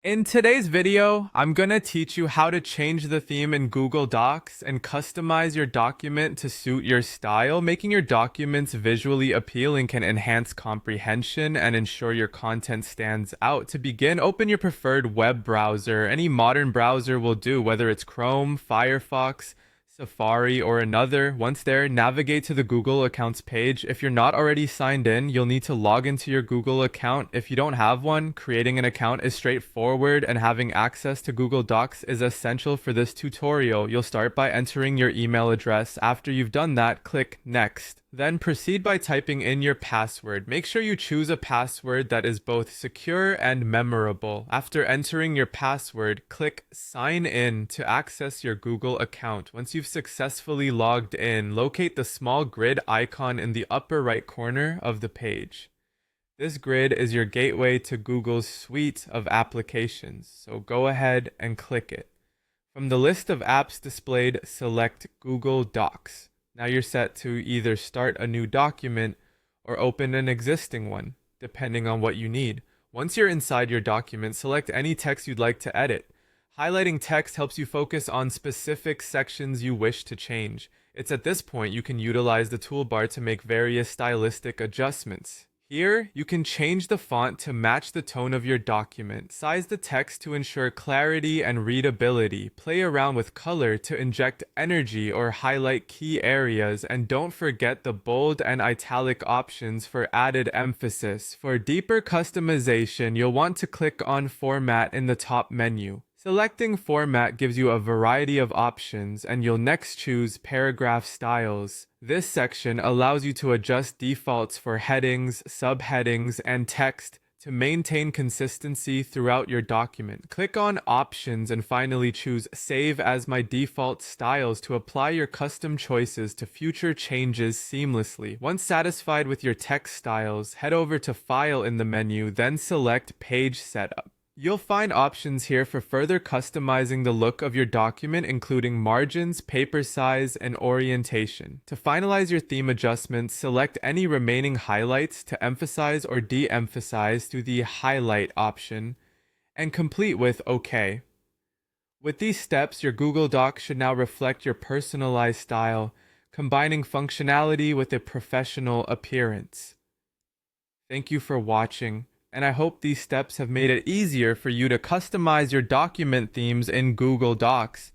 In today's video, I'm gonna teach you how to change the theme in Google Docs and customize your document to suit your style. Making your documents visually appealing can enhance comprehension and ensure your content stands out. To begin, open your preferred web browser. Any modern browser will do, whether it's Chrome, Firefox, Safari, or another. Once there, navigate to the Google Accounts page. If you're not already signed in, you'll need to log into your Google account. If you don't have one, creating an account is straightforward, and having access to Google Docs is essential for this tutorial. You'll start by entering your email address. After you've done that, click Next. Then proceed by typing in your password. Make sure you choose a password that is both secure and memorable. After entering your password, click Sign In to access your Google account. Once you've successfully logged in, locate the small grid icon in the upper right corner of the page. This grid is your gateway to Google's suite of applications, so go ahead and click it. From the list of apps displayed, select Google Docs. Now you're set to either start a new document or open an existing one, depending on what you need. Once you're inside your document, select any text you'd like to edit. Highlighting text helps you focus on specific sections you wish to change. It's at this point you can utilize the toolbar to make various stylistic adjustments. Here, you can change the font to match the tone of your document, size the text to ensure clarity and readability, play around with color to inject energy or highlight key areas, and don't forget the bold and italic options for added emphasis. For deeper customization, you'll want to click on Format in the top menu. Selecting Format gives you a variety of options, and you'll next choose Paragraph Styles. This section allows you to adjust defaults for headings, subheadings, and text to maintain consistency throughout your document. Click on Options and finally choose Save as My Default Styles to apply your custom choices to future changes seamlessly. Once satisfied with your text styles, head over to File in the menu, then select Page Setup. You'll find options here for further customizing the look of your document, including margins, paper size, and orientation. To finalize your theme adjustments, select any remaining highlights to emphasize or de-emphasize through the Highlight option, and complete with OK. With these steps, your Google Doc should now reflect your personalized style, combining functionality with a professional appearance. Thank you for watching, and I hope these steps have made it easier for you to customize your document themes in Google Docs.